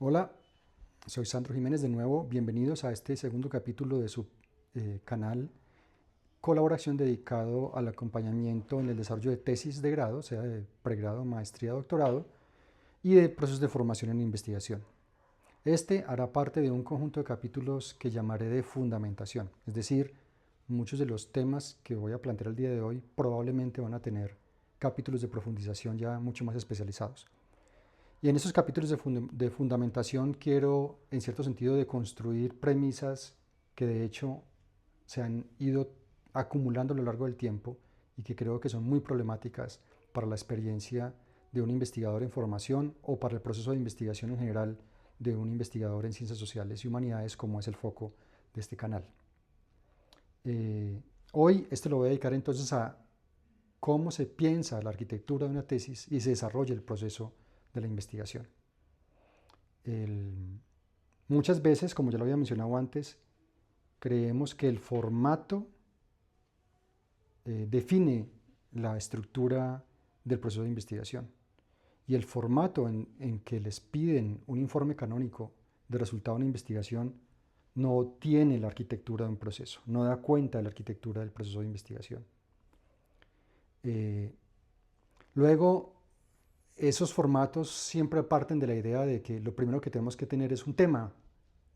Hola, soy Sandro Jiménez de nuevo. Bienvenidos a este segundo capítulo de su canal Colaboración dedicado al acompañamiento en el desarrollo de tesis de grado, sea de pregrado, maestría, doctorado y de procesos de formación en investigación. Este hará parte de un conjunto de capítulos que llamaré de fundamentación, es decir, muchos de los temas que voy a plantear el día de hoy probablemente van a tener capítulos de profundización ya mucho más especializados. Y en esos capítulos de fundamentación quiero, en cierto sentido, deconstruir premisas que de hecho se han ido acumulando a lo largo del tiempo y que creo que son muy problemáticas para la experiencia de un investigador en formación o para el proceso de investigación en general de un investigador en ciencias sociales y humanidades, como es el foco de este canal. Hoy lo voy a dedicar entonces a cómo se piensa la arquitectura de una tesis y se desarrolla el proceso de la investigación. Muchas veces, como ya lo había mencionado antes, creemos que el formato define la estructura del proceso de investigación y el formato en que les piden un informe canónico de resultado de una investigación no tiene la arquitectura de un proceso, no da cuenta de la arquitectura del proceso de investigación. Luego, esos formatos siempre parten de la idea de que lo primero que tenemos que tener es un tema,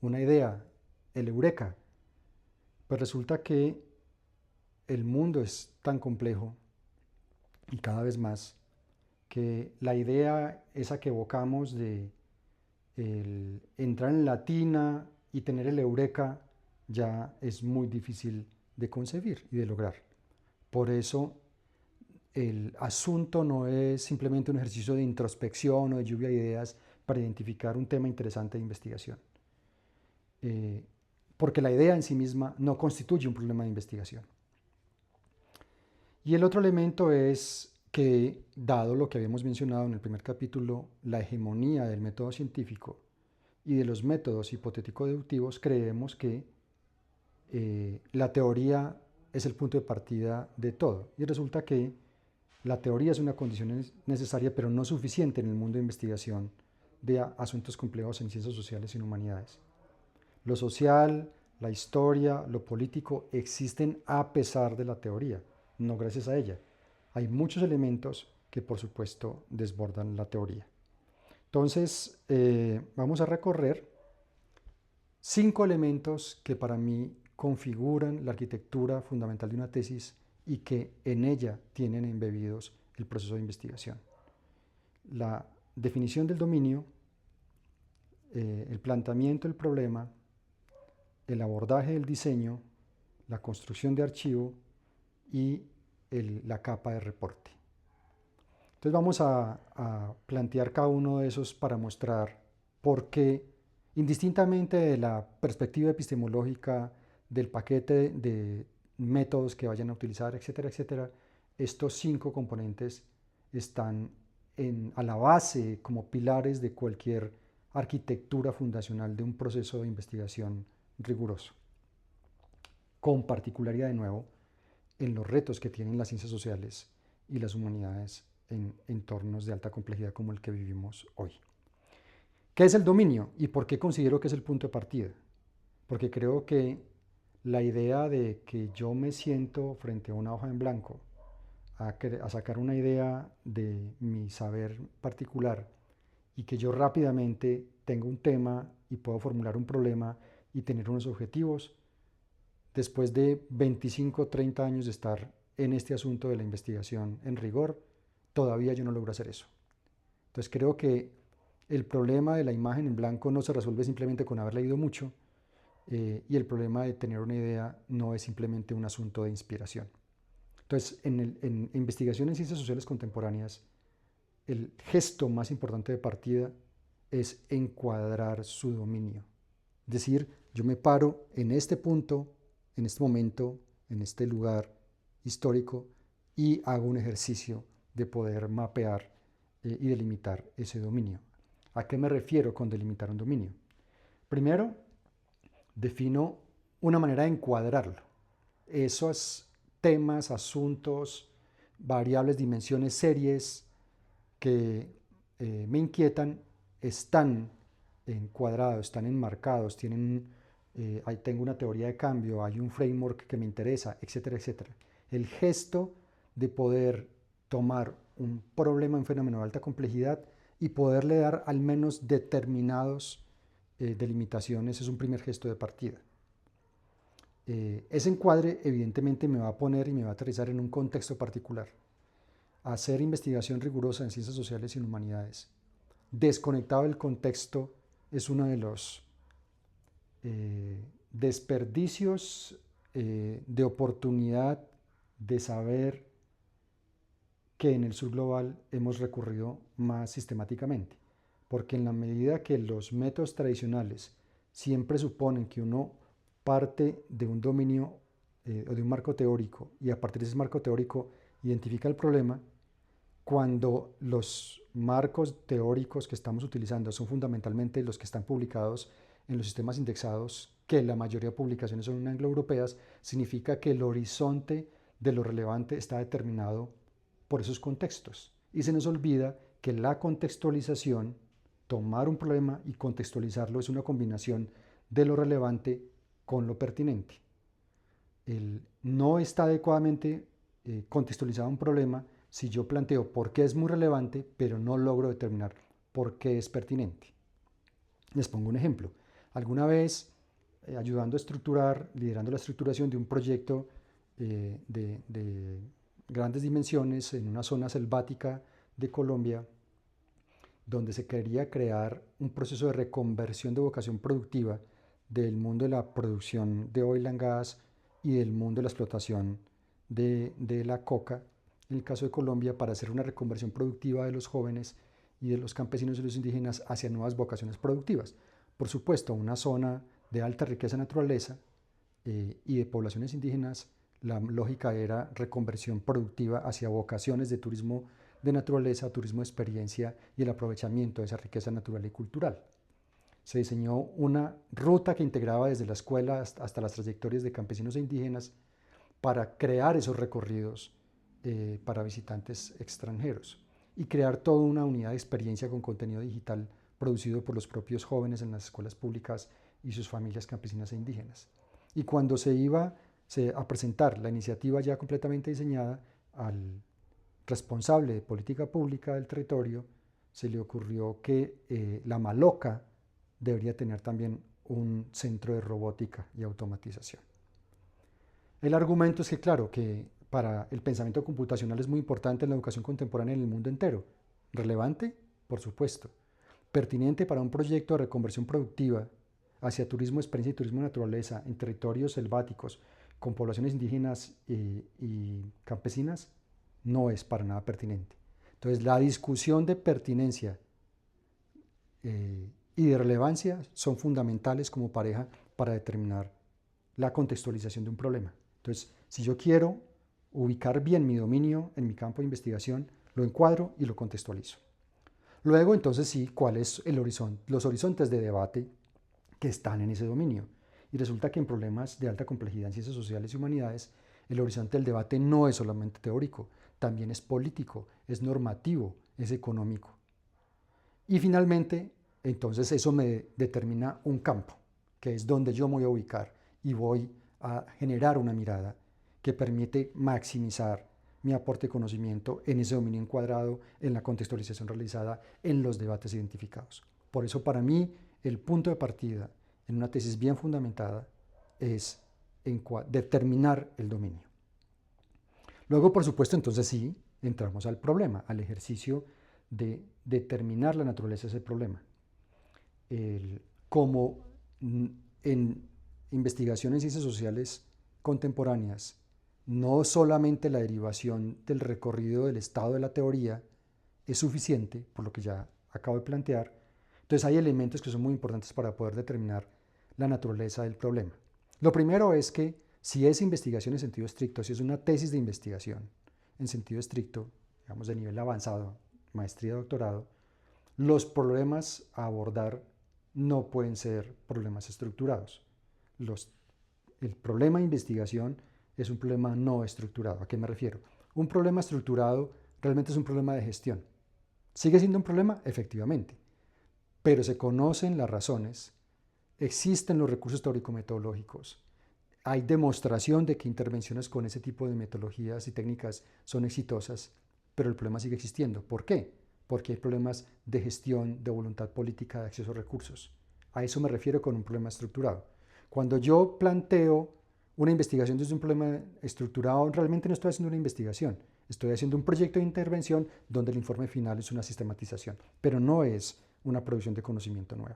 una idea, el eureka. Pues resulta que el mundo es tan complejo y cada vez más que la idea esa que evocamos de entrar en la tina y tener el eureka ya es muy difícil de concebir y de lograr. Por eso el asunto no es simplemente un ejercicio de introspección o de lluvia de ideas para identificar un tema interesante de investigación. Porque la idea en sí misma no constituye un problema de investigación. Y el otro elemento es que, dado lo que habíamos mencionado en el primer capítulo, la hegemonía del método científico y de los métodos hipotético-deductivos, creemos que la teoría es el punto de partida de todo. Y resulta que la teoría es una condición necesaria, pero no suficiente en el mundo de investigación de asuntos complejos en ciencias sociales y en humanidades. Lo social, la historia, lo político existen a pesar de la teoría, no gracias a ella. Hay muchos elementos que por supuesto desbordan la teoría. Entonces, vamos a recorrer 5 elementos que para mí configuran la arquitectura fundamental de una tesis y que en ella tienen embebidos el proceso de investigación. La definición del dominio, el planteamiento del problema, el abordaje del diseño, la construcción de archivo y la capa de reporte. Entonces vamos a plantear cada uno de esos para mostrar por qué, indistintamente de la perspectiva epistemológica, del paquete de métodos que vayan a utilizar, etcétera, etcétera, estos 5 componentes están a la base como pilares de cualquier arquitectura fundacional de un proceso de investigación riguroso, con particularidad de nuevo en los retos que tienen las ciencias sociales y las humanidades en entornos de alta complejidad como el que vivimos hoy. ¿Qué es el dominio y por qué considero que es el punto de partida? Porque creo que la idea de que yo me siento frente a una hoja en blanco a sacar una idea de mi saber particular y que yo rápidamente tengo un tema y puedo formular un problema y tener unos objetivos, después de 25 o 30 años de estar en este asunto de la investigación en rigor, todavía yo no logro hacer eso. Entonces creo que el problema de la imagen en blanco no se resuelve simplemente con haber leído mucho, y el problema de tener una idea no es simplemente un asunto de inspiración. Entonces, en investigación en ciencias sociales contemporáneas, el gesto más importante de partida es encuadrar su dominio. Es decir, yo me paro en este punto, en este momento, en este lugar histórico y hago un ejercicio de poder mapear y delimitar ese dominio. ¿A qué me refiero con delimitar un dominio? Primero, defino una manera de encuadrarlo. Esos temas, asuntos, variables, dimensiones, series que me inquietan están encuadrados, están enmarcados, ahí tengo una teoría de cambio, hay un framework que me interesa, etcétera, etcétera. El gesto de poder tomar un problema, un fenómeno de alta complejidad y poderle dar al menos determinados delimitaciones es un primer gesto de partida. Ese encuadre evidentemente me va a poner y me va a aterrizar en un contexto particular. Hacer investigación rigurosa en ciencias sociales y en humanidades, desconectado del contexto, es uno de los desperdicios de oportunidad de saber que en el sur global hemos recurrido más sistemáticamente. Porque en la medida que los métodos tradicionales siempre suponen que uno parte de un dominio o de un marco teórico y a partir de ese marco teórico identifica el problema, cuando los marcos teóricos que estamos utilizando son fundamentalmente los que están publicados en los sistemas indexados, que la mayoría de publicaciones son anglo-europeas, significa que el horizonte de lo relevante está determinado por esos contextos. Y se nos olvida que la contextualización, tomar un problema y contextualizarlo, es una combinación de lo relevante con lo pertinente. No está adecuadamente contextualizado un problema si yo planteo por qué es muy relevante, pero no logro determinar por qué es pertinente. Les pongo un ejemplo. Alguna vez, ayudando a estructurar, liderando la estructuración de un proyecto de grandes dimensiones en una zona selvática de Colombia, donde se quería crear un proceso de reconversión de vocación productiva del mundo de la producción de oil and gas y del mundo de la explotación de la coca, en el caso de Colombia, para hacer una reconversión productiva de los jóvenes y de los campesinos y los indígenas hacia nuevas vocaciones productivas. Por supuesto, una zona de alta riqueza naturaleza y de poblaciones indígenas, la lógica era reconversión productiva hacia vocaciones de turismo de naturaleza, turismo de experiencia y el aprovechamiento de esa riqueza natural y cultural. Se diseñó una ruta que integraba desde la escuela hasta las trayectorias de campesinos e indígenas para crear esos recorridos para visitantes extranjeros y crear toda una unidad de experiencia con contenido digital producido por los propios jóvenes en las escuelas públicas y sus familias campesinas e indígenas. Y cuando se iba a presentar la iniciativa ya completamente diseñada al responsable de política pública del territorio, se le ocurrió que la Maloca debería tener también un centro de robótica y automatización. El argumento es que, claro, que para el pensamiento computacional es muy importante en la educación contemporánea en el mundo entero. ¿Relevante? Por supuesto. ¿Pertinente para un proyecto de reconversión productiva hacia turismo, experiencia y turismo de naturaleza en territorios selváticos con poblaciones indígenas y campesinas? No es para nada pertinente. Entonces, la discusión de pertinencia y de relevancia son fundamentales como pareja para determinar la contextualización de un problema. Entonces, si yo quiero ubicar bien mi dominio en mi campo de investigación, lo encuadro y lo contextualizo. Luego, entonces sí, ¿cuál es los horizontes de debate que están en ese dominio? Y resulta que en problemas de alta complejidad en ciencias sociales y humanidades, el horizonte del debate no es solamente teórico, también es político, es normativo, es económico. Y finalmente, entonces eso me determina un campo, que es donde yo me voy a ubicar y voy a generar una mirada que permite maximizar mi aporte de conocimiento en ese dominio encuadrado, en la contextualización realizada, en los debates identificados. Por eso para mí el punto de partida en una tesis bien fundamentada es determinar el dominio. Luego, por supuesto, entonces sí, entramos al problema, al ejercicio de determinar la naturaleza de ese problema. Como en investigación en ciencias sociales contemporáneas, no solamente la derivación del recorrido del estado de la teoría es suficiente, por lo que ya acabo de plantear, entonces hay elementos que son muy importantes para poder determinar la naturaleza del problema. Lo primero es que si es investigación en sentido estricto, si es una tesis de investigación en sentido estricto, digamos de nivel avanzado, maestría, doctorado, los problemas a abordar no pueden ser problemas estructurados. El problema de investigación es un problema no estructurado. ¿A qué me refiero? Un problema estructurado realmente es un problema de gestión. ¿Sigue siendo un problema? Efectivamente. pero se conocen las razones, existen los recursos teórico-metodológicos, hay demostración de que intervenciones con ese tipo de metodologías y técnicas son exitosas, pero el problema sigue existiendo. ¿Por qué? Porque hay problemas de gestión, de voluntad política, de acceso a recursos. A eso me refiero con un problema estructurado. Cuando yo planteo una investigación desde un problema estructurado, realmente no estoy haciendo una investigación, estoy haciendo un proyecto de intervención donde el informe final es una sistematización, pero no es una producción de conocimiento nuevo.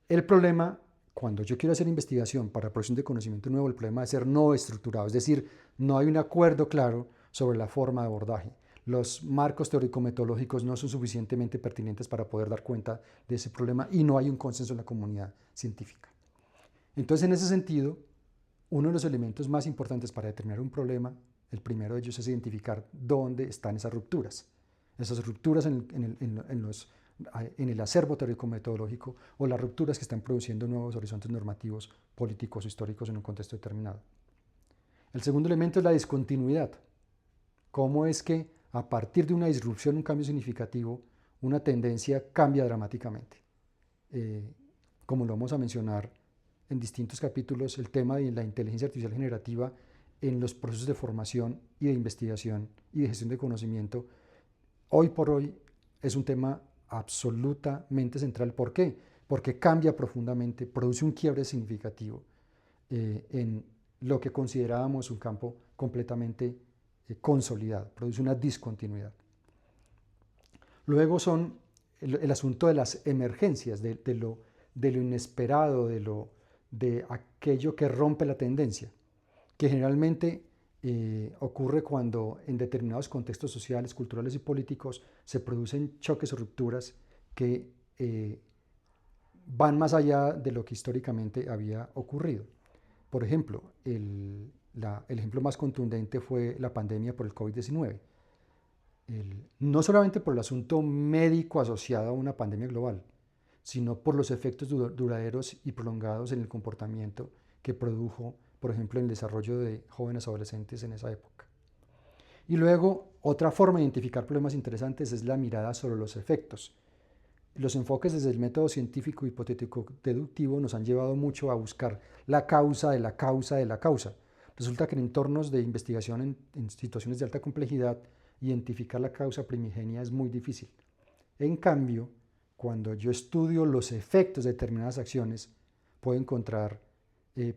El problema, cuando yo quiero hacer investigación para producción de conocimiento nuevo, el problema es ser no estructurado, es decir, no hay un acuerdo claro sobre la forma de abordaje. Los marcos teórico-metodológicos no son suficientemente pertinentes para poder dar cuenta de ese problema y no hay un consenso en la comunidad científica. Entonces, en ese sentido, uno de los elementos más importantes para determinar un problema, el primero de ellos es identificar dónde están esas rupturas en el acervo teórico-metodológico o las rupturas que están produciendo nuevos horizontes normativos, políticos o históricos en un contexto determinado. El segundo elemento es la discontinuidad. ¿Cómo es que a partir de una disrupción, un cambio significativo, una tendencia cambia dramáticamente? Como lo vamos a mencionar en distintos capítulos, el tema de la inteligencia artificial generativa en los procesos de formación y de investigación y de gestión de conocimiento, hoy por hoy es un tema absolutamente central. ¿Por qué? Porque cambia profundamente, produce un quiebre significativo en lo que considerábamos un campo completamente consolidado, produce una discontinuidad. Luego son el asunto de las emergencias, de lo inesperado, de aquello que rompe la tendencia, que generalmente ocurre cuando en determinados contextos sociales, culturales y políticos se producen choques o rupturas que van más allá de lo que históricamente había ocurrido. Por ejemplo, el ejemplo más contundente fue la pandemia por el COVID-19. No solamente por el asunto médico asociado a una pandemia global, sino por los efectos duraderos y prolongados en el comportamiento que produjo, por ejemplo, en el desarrollo de jóvenes adolescentes en esa época. Y luego, otra forma de identificar problemas interesantes es la mirada sobre los efectos. Los enfoques desde el método científico hipotético deductivo nos han llevado mucho a buscar la causa de la causa de la causa. Resulta que en entornos de investigación en situaciones de alta complejidad, identificar la causa primigenia es muy difícil. En cambio, cuando yo estudio los efectos de determinadas acciones, puedo encontrar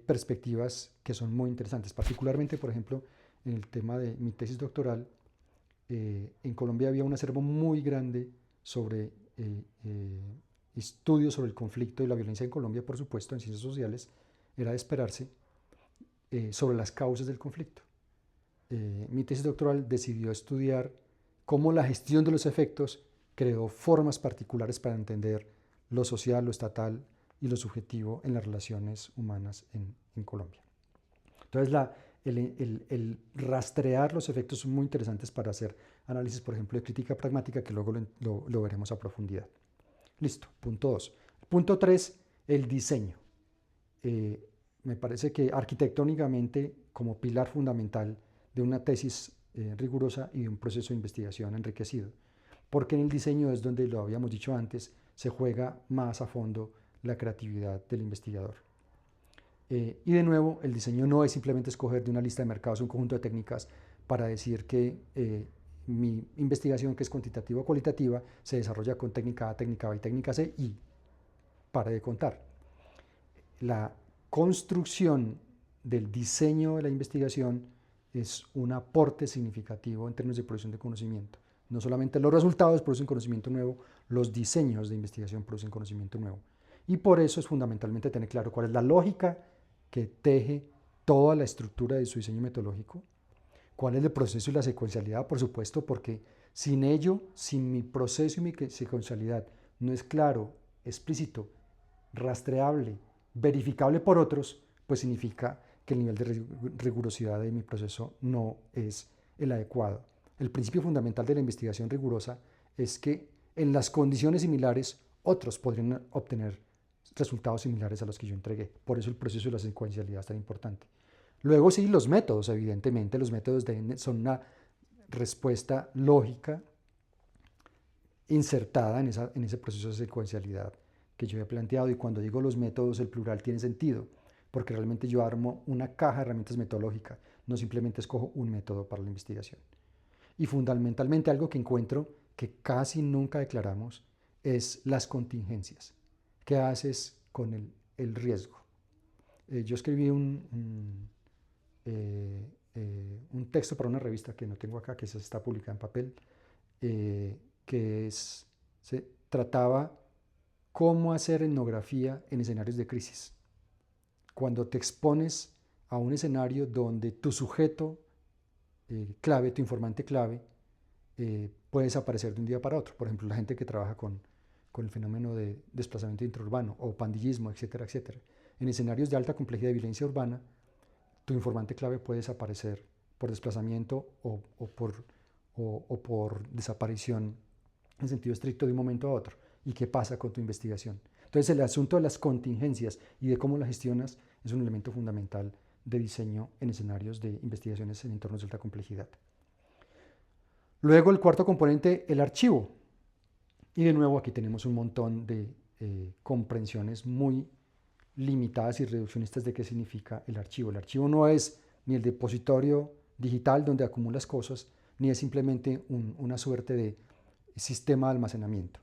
perspectivas que son muy interesantes. Particularmente, por ejemplo, en el tema de mi tesis doctoral, en Colombia había un acervo muy grande sobre estudios sobre el conflicto y la violencia en Colombia, por supuesto, en ciencias sociales, era de esperarse, sobre las causas del conflicto. Mi tesis doctoral decidió estudiar cómo la gestión de los efectos creó formas particulares para entender lo social, lo estatal y lo subjetivo en las relaciones humanas en Colombia. Entonces, el rastrear los efectos son muy interesantes para hacer análisis, por ejemplo, de crítica pragmática, que luego lo veremos a profundidad. Listo, punto 2. Punto 3, el diseño. Me parece que arquitectónicamente, como pilar fundamental de una tesis rigurosa y de un proceso de investigación enriquecido, porque en el diseño es donde, lo habíamos dicho antes, se juega más a fondo la creatividad del investigador. Y de nuevo, el diseño no es simplemente escoger de una lista de mercados un conjunto de técnicas para decir que mi investigación, que es cuantitativa o cualitativa, se desarrolla con técnica A, técnica B y técnica C y para de contar. La construcción del diseño de la investigación es un aporte significativo en términos de producción de conocimiento. No solamente los resultados producen conocimiento nuevo, los diseños de investigación producen conocimiento nuevo. Y por eso es fundamentalmente tener claro cuál es la lógica que teje toda la estructura de su diseño metodológico, cuál es el proceso y la secuencialidad, por supuesto, porque sin ello, sin mi proceso y mi secuencialidad no es claro, explícito, rastreable, verificable por otros, pues significa que el nivel de rigurosidad de mi proceso no es el adecuado. El principio fundamental de la investigación rigurosa es que en las condiciones similares otros podrían obtener resultados similares a los que yo entregué. Por eso el proceso de la secuencialidad es tan importante. Luego sí, los métodos, evidentemente, los métodos son una respuesta lógica insertada en ese proceso de secuencialidad que yo he planteado. Y cuando digo los métodos, el plural tiene sentido, porque realmente yo armo una caja de herramientas metodológicas, no simplemente escojo un método para la investigación. Y fundamentalmente algo que encuentro que casi nunca declaramos es las contingencias. ¿Qué haces con el riesgo? Yo escribí un texto para una revista que no tengo acá, que está publicada en papel, se trataba cómo hacer etnografía en escenarios de crisis. Cuando te expones a un escenario donde tu sujeto clave, tu informante clave, puede desaparecer de un día para otro. Por ejemplo, la gente que trabaja con el fenómeno de desplazamiento intraurbano o pandillismo, etcétera, etcétera. En escenarios de alta complejidad de violencia urbana, tu informante clave puede desaparecer por desplazamiento o por desaparición en sentido estricto de un momento a otro. ¿Y qué pasa con tu investigación? Entonces, el asunto de las contingencias y de cómo las gestionas es un elemento fundamental de diseño en escenarios de investigaciones en entornos de alta complejidad. Luego, el cuarto componente, el archivo. Y de nuevo aquí tenemos un montón de comprensiones muy limitadas y reduccionistas de qué significa el archivo. El archivo no es ni el depositorio digital donde acumulas cosas, ni es simplemente una suerte de sistema de almacenamiento.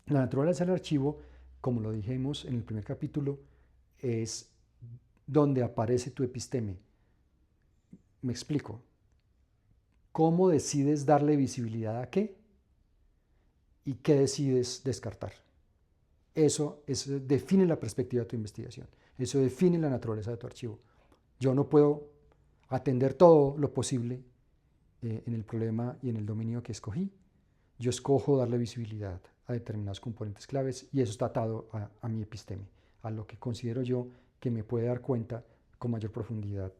La naturaleza del archivo, como lo dijimos en el primer capítulo, es donde aparece tu episteme. Me explico. ¿Cómo decides darle visibilidad a qué? ¿Y qué decides descartar? Eso define la perspectiva de tu investigación. Eso define la naturaleza de tu archivo. Yo no puedo atender todo lo posible en el problema y en el dominio que escogí. Yo escojo darle visibilidad a determinados componentes claves y eso está atado a mi episteme, a lo que considero yo que me puede dar cuenta con mayor profundidad,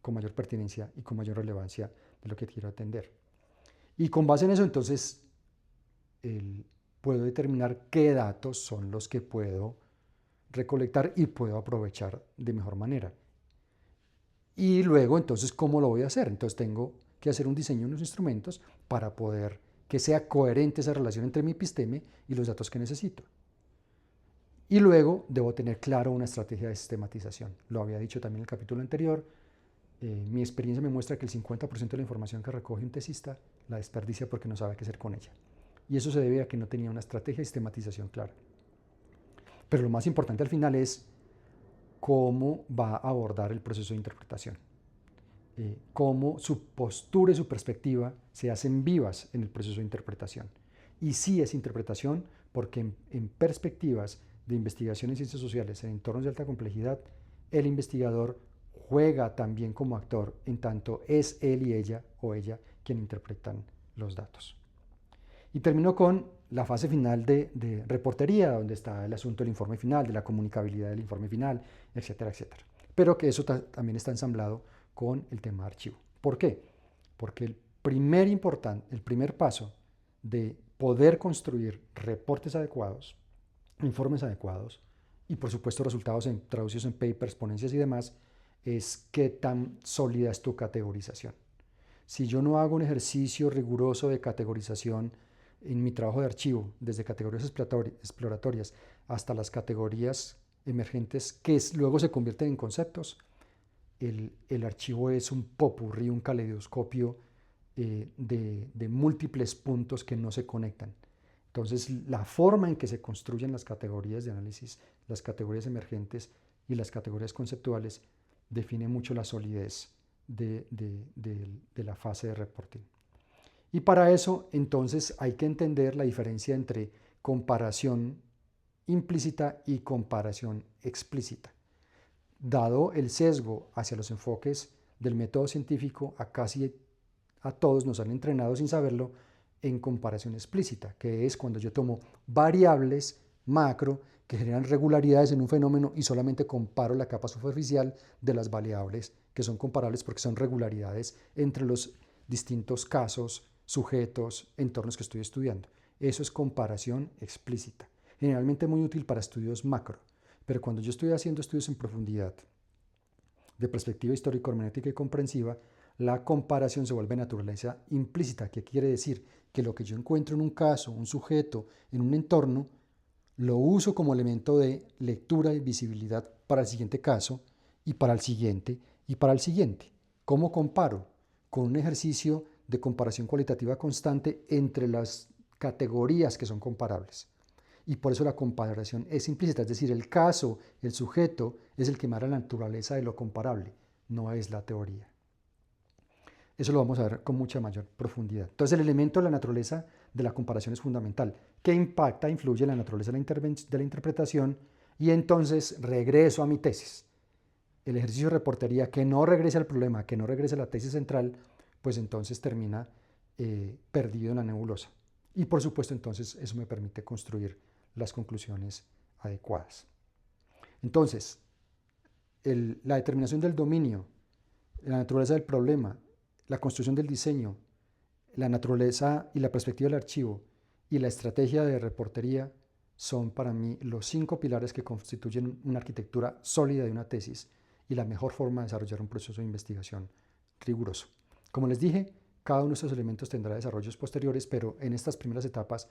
con mayor pertinencia y con mayor relevancia de lo que quiero atender. Y con base en eso, entonces, puedo determinar qué datos son los que puedo recolectar y puedo aprovechar de mejor manera. Y luego, entonces, ¿cómo lo voy a hacer? Entonces tengo que hacer un diseño de unos instrumentos para poder que sea coherente esa relación entre mi episteme y los datos que necesito. Y luego debo tener claro una estrategia de sistematización. Lo había dicho también en el capítulo anterior. Mi experiencia me muestra que el 50% de la información que recoge un tesista la desperdicia porque no sabe qué hacer con ella. Y eso se debe a que no tenía una estrategia de sistematización clara. Pero lo más importante al final es cómo va a abordar el proceso de interpretación. Cómo su postura y su perspectiva se hacen vivas en el proceso de interpretación. Y sí es interpretación porque en perspectivas de investigación en ciencias sociales en entornos de alta complejidad, el investigador juega también como actor, en tanto es él y ella o ella quien interpretan los datos. Y termino con la fase final de reportería, donde está el asunto del informe final, de la comunicabilidad del informe final, etcétera, etcétera. Pero que eso también está ensamblado con el tema de archivo. ¿Por qué? Porque el primer paso de poder construir reportes adecuados, informes adecuados y por supuesto resultados traducidos en papers, ponencias y demás, es qué tan sólida es tu categorización. Si yo no hago un ejercicio riguroso de categorización en mi trabajo de archivo, desde categorías exploratorias hasta las categorías emergentes que luego se convierten en conceptos, el archivo es un popurrí, un caleidoscopio de múltiples puntos que no se conectan. Entonces, la forma en que se construyen las categorías de análisis, las categorías emergentes y las categorías conceptuales define mucho la solidez de la fase de reporting. Y para eso, entonces, hay que entender la diferencia entre comparación implícita y comparación explícita. Dado el sesgo hacia los enfoques del método científico, casi a todos nos han entrenado sin saberlo en comparación explícita, que es cuando yo tomo variables macro que generan regularidades en un fenómeno y solamente comparo la capa superficial de las variables que son comparables porque son regularidades entre los distintos casos, sujetos, entornos que estoy estudiando. Eso es comparación explícita. Generalmente muy útil para estudios macro, pero cuando yo estoy haciendo estudios en profundidad de perspectiva histórico-hermenéutica y comprensiva, la comparación se vuelve naturaleza implícita. ¿Qué quiere decir? Que lo que yo encuentro en un caso, un sujeto, en un entorno, lo uso como elemento de lectura y visibilidad para el siguiente caso y para el siguiente y para el siguiente. ¿Cómo comparo? Con un ejercicio de comparación cualitativa constante entre las categorías que son comparables. Y por eso la comparación es implícita, es decir, el caso, el sujeto, es el que marca la naturaleza de lo comparable, no es la teoría. Eso lo vamos a ver con mucha mayor profundidad. Entonces, el elemento de la naturaleza de la comparación es fundamental, que impacta, influye en la naturaleza de la interpretación, y entonces regreso a mi tesis. El ejercicio de reportería que no regrese al problema, que no regrese a la tesis central, pues entonces termina perdido en la nebulosa. Y por supuesto, entonces eso me permite construir las conclusiones adecuadas. Entonces, la determinación del dominio, la naturaleza del problema, la construcción del diseño, la naturaleza y la perspectiva del archivo y la estrategia de reportería son para mí los 5 pilares que constituyen una arquitectura sólida de una tesis y la mejor forma de desarrollar un proceso de investigación riguroso. Como les dije, cada uno de estos elementos tendrá desarrollos posteriores, pero en estas primeras etapas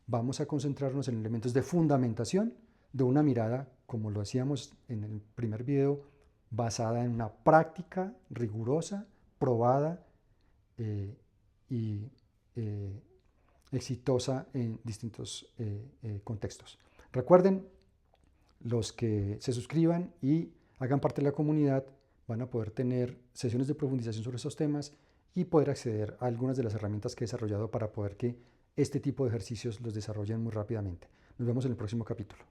vamos a concentrarnos en elementos de fundamentación de una mirada, como lo hacíamos en el primer video, basada en una práctica rigurosa, probada y exitosa en distintos contextos. Recuerden, los que se suscriban y hagan parte de la comunidad van a poder tener sesiones de profundización sobre estos temas y poder acceder a algunas de las herramientas que he desarrollado para poder que este tipo de ejercicios los desarrollen muy rápidamente. Nos vemos en el próximo capítulo.